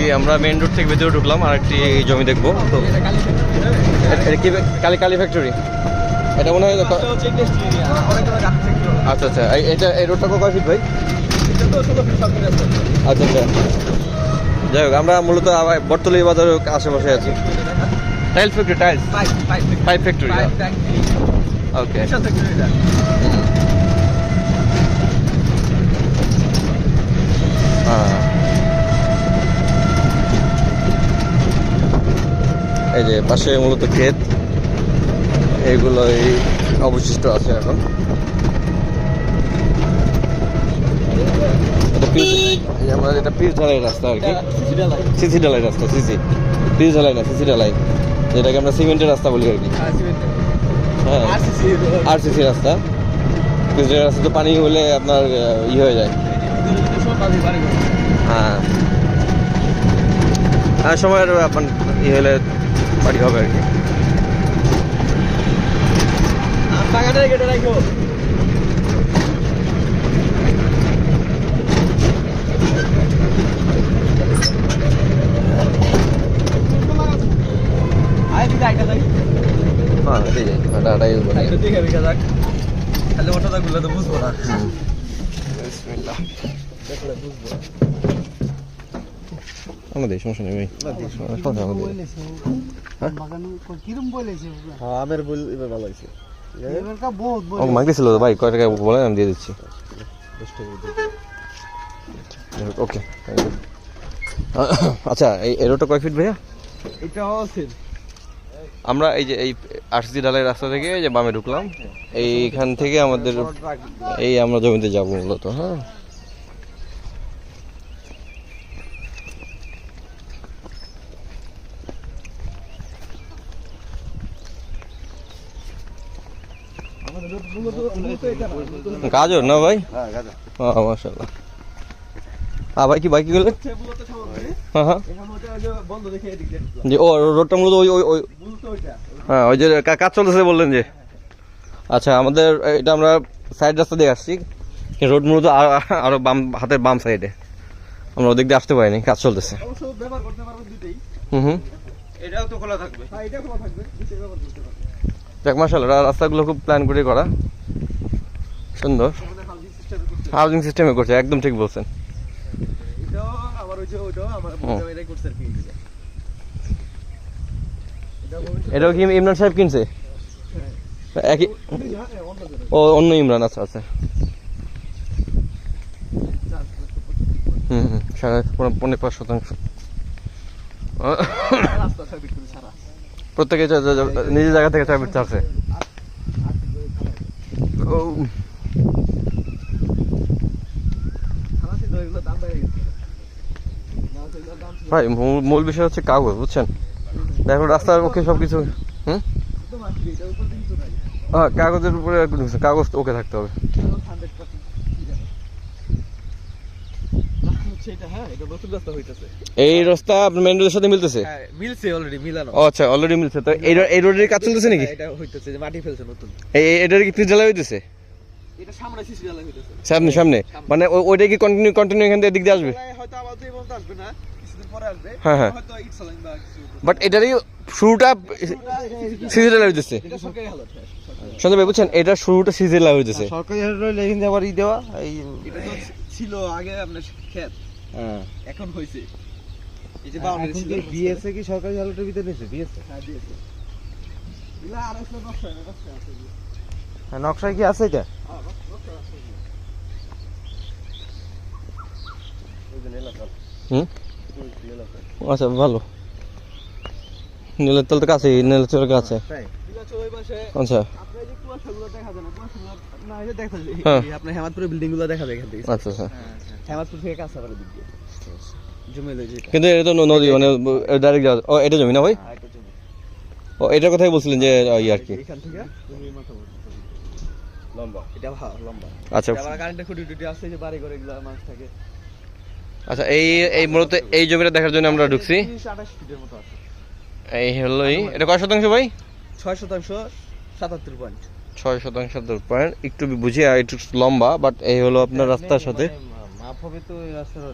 জি আমরা main road থেকে ভেতরে ঢুকলাম আর একটি জমি দেখবো তো কালী ফ্যাক্টরি এটা মনে হয় আচ্ছা আচ্ছা এটা এই রোডটা কয় ফিট ভাই আচ্ছা আচ্ছা যাই হোক আমরা মূলত বটতলী বাজারের আশেপাশে আছি টাইল ফ্যাক্টরি পাইপ ফ্যাক্টরি ওকে এই যে পাশে মূলত ক্ষেত এইগুলো অবশিষ্ট আছে এখন আমরা এটা পিচ ঢালাই রাস্তা আর কি সিসি ঢালাই রাস্তা পিচ ঢালাই না সিসি ঢালাই যেটাকে আমরা সিমেন্টের রাস্তা বলি আর কি হ্যাঁ আরসিসি রাস্তা পিচ ঢালাই রাস্তা তো পানি হলে আপনার হয়ে যায় হ্যাঁ সময় আপনার হলে বাড়ি হবে আর কি কেটে রাখো আমাদের সমস্যা নেই আমের বল এবার ভালো হয়েছে মাগতেছিল ভাই কয় টাকা বলেন আমি দিয়ে দিচ্ছি ওকে আচ্ছা এই রোডটা কয় ফিট ভাইয়া আমরা এই যে এই আরসিসি ঢালাই রাস্তা থেকে যে বামে ঢুকলাম এইখান থেকে আমাদের এই আমরা জমিতে যাবো মূলত হ্যাঁ গাজর না ভাই মাশাআল্লাহ ভাই কি বাইক গেলে হ্যাঁ হ্যাঁ জি ও রোডটা মূলত ওই হ্যাঁ ওই যে কাজ চলতেছে বললেন যে আচ্ছা আমাদের এটা আমরা সাইড রাস্তা দিয়ে আসছি রোড মূলত আরো হাতের বাম সাইডে আমরা ওদিক দিয়ে আসতে পারিনি কাজ চলতেছে এটাও তো খোলা থাকবে দেখ মাশাআল্লাহ রাস্তাগুলো খুব প্ল্যান করে করা সুন্দর হাউজিং সিস্টেমে করছে একদম ঠিক বলছেন এটাও কি ইমরান সাহেব কিনছে একই ও অন্য ইমরান আচ্ছা আচ্ছা +5% প্রত্যেকে নিজের জায়গা থেকে চাবি চাচ্ছে ভাই মূল বিষয় হচ্ছে কাগজ বুঝছেন দেখো রাস্তার পক্ষে সবকিছু কাগজের উপরে কাগজ ওকে থাকতে হবে এই রাস্তা আপনার মেইন রোডের সাথে মিলতেছে আচ্ছা অলরেডি মিলছে তো এই রোডের কাজ চলতেছে নাকি মাটি ফেলছে নতুন এটার কি পিচ ঢালাই হইতেছে এটা সামনে সিসি ঢালাই হইতেছে সামনে মানে ওইটা কি কন্টিনিউ এখান থেকে দিক দিয়ে আসবে হয়তো আমাদের এই পর্যন্ত আসবে না কিছুদিন পরে আসবে হ্যাঁ হয়তো ইট চালান বা কিছু বাট এটারই শুরুটা সিসি ঢালাই হইতেছে এটা সরকারি হালত সঞ্জয় ভাই বুঝছেন এটা শুরুটা সিসি ঢালাই হইতেছে সরকারি হালত লেখিন দেওয়ার দেওয়া এই এটা তো ছিল আগে আপনার ক্ষেত হ্যাঁ এখন হইছে এই যে বাউন্ডারি ছিল বিএসএ কি সরকারি হালতের ভিতরে নিছে বিএসএ হ্যাঁ বিএসএ ইলা আর আসলে নকশা আছে হ্যাঁ নকশা কি আছে এটা হ্যাঁ নকশা আছে আচ্ছা ভালো নীলের তল তো কাছে নীলের কাছে আচ্ছা আপনার হেমাদপুরের বিল্ডিং গুলো দেখা যায় এখান থেকে আচ্ছা আচ্ছা হেমাদপুর থেকে কাঁচাপাড়ার দিক দিয়ে জমি লইছে কিন্তু এটা তো নদী মানে ডাইরেক্ট যাওয়া ও এটা জমি না ভাই ও এটার কথাই বলছিলেন যে আর কি এখান থেকে জমির মাথা লম্বা এটা লম্বা আচ্ছা আবার কারেন্টের খুঁটি টুটি আছে যে বাড়ি ঘরে এগুলো মাছ থাকে আচ্ছা এই মূলত এই জমিটা দেখার জন্য আমরা ঢুকছি 28 ফিটের মতো আছে এই হলো এটা কয় শতাংশ ভাই 6% 77 পয়েন্ট একটু বুঝি একটু লম্বা বাট এই হলো আপনার রাস্তার সাথে মাপ হবে তো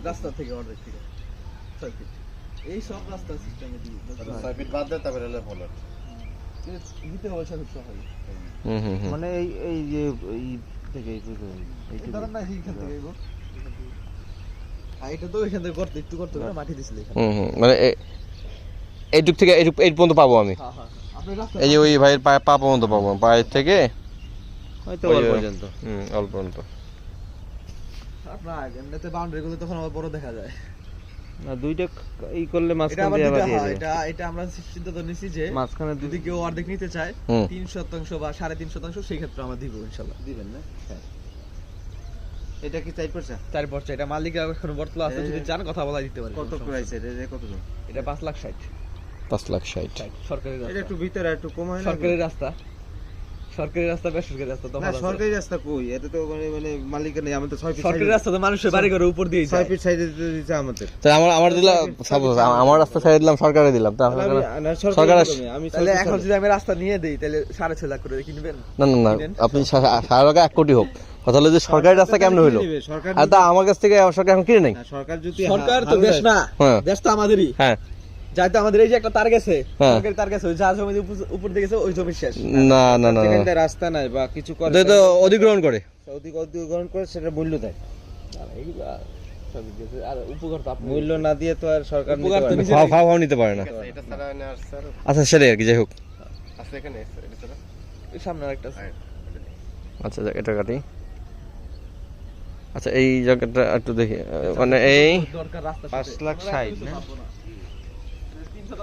রাস্তা থেকে অর্ধেক থেকে 6 ফিট এই সব রাস্তা সিস্টেমে দিই 6 ফিট বাদ দেয় তারপরে হলে ফলো দিতে হবে সব সহায় মানে এই যে এই থেকে এই পর্যন্ত এই ধরেন না এইখান থেকে এগো এটা তো এখান থেকে করতে একটু করতে হবে মাটি দিছিল এখানে মানে এইটুক থেকে এই পর্যন্ত পাবো আমি। হ্যাঁ হ্যাঁ আপনি রাস্তা এই যে ওই ভাইয়ের পা পর্যন্ত পাবো, পায়ের থেকে হয়তো ওই অল্প যে- পর্যন্ত। অল্প পর্যন্ত। আপনার এমনিতে বাউন্ডারি গুলো তখন আবার বড় দেখা যায়। না দুইটা এই করলে এটা মাঝখান আবার দিয়ে আবার দুইটা দিয়ে হয়, দেবে। এটা আমরা সিদ্ধান্ত নিছি যে মাঝখানে যদি কেউ অর্ধেক নিতে চায় হুম। 3% বা 3.5% সেই ক্ষেত্রে আমরা দিব ইনশাআল্লাহ। দিবেন না? হ্যাঁ। এটা কি 4%? 4% এটা মালিক এখন বর্তলা আছে, যদি চান কথা বলা দিতে পারি। কত প্রাইস এটা? এটা কত দাম? এটা 5,60,000 5,60,000। সরকারি এটা রাস্তা। একটু ভিতরে একটু কম হয় না? সরকারি রাস্তা। সরকারি রাস্তা বেসরকারি রাস্তা তো না সরকারি রাস্তা কই? এটা তো মানে মালিকের নেই, আমি তো 6 ফিট সরকারি রাস্তা তো মানুষের বাড়ি ঘরের উপর দিয়ে 6 যায়। ফিট সাইডে দিতে আমাদের। তাই আমার দিলাম, সাপোজ আমার রাস্তা ছেড়ে দিলাম, সরকারে দিলাম, তা তাহলে সরকার- না সরকার সরকার আস- আমি তাহলে এখন যদি আমি রাস্তা নিয়ে দেই তাহলে 6.5 লাখ করে কিনবেন? না কিনেন। আপনি 1 কোটি হোক, কথা হলো যে সরকারি রাস্তা কেমন হইলো? সরকার আর তা আমার কাছ থেকে সরকার এখন কিনে নেই। না, সরকার যদি সরকার তো দেশ না, হ্যাঁ। দেশ তো আমাদেরই। হ্যাঁ যাই তো আমাদের এই যে একটা তার গেছে, হ্যাঁ। সরকারি তার গেছে, ওই যা জমি উপর দিয়ে গেছে ওই জমি শেষ। না না না যেখানে না, রাস্তা নাই বা কিছু করে ওদের তো অধিগ্রহণ করে। অধিগ্রহণ করে সেটা মূল্য দেয়। এইগুলা সবই গেছে। আর উপকার তো আপনি মূল্য না দিয়ে তো আর সরকার নিতে উপকার তো পারে না। নিজে- ফাও নিতে পারে না। এটা ছাড়া না আর স্যার আচ্ছা সেটাই আর কি, যাই হোক। আছে এখানে এটা ছাড়া এই সামনে একটা আছে। আচ্ছা এটা কাটি। আচ্ছা এই জায়গাটা একটু দেখি, মানে এই দরকার রাস্তা 5,60,000 না? 300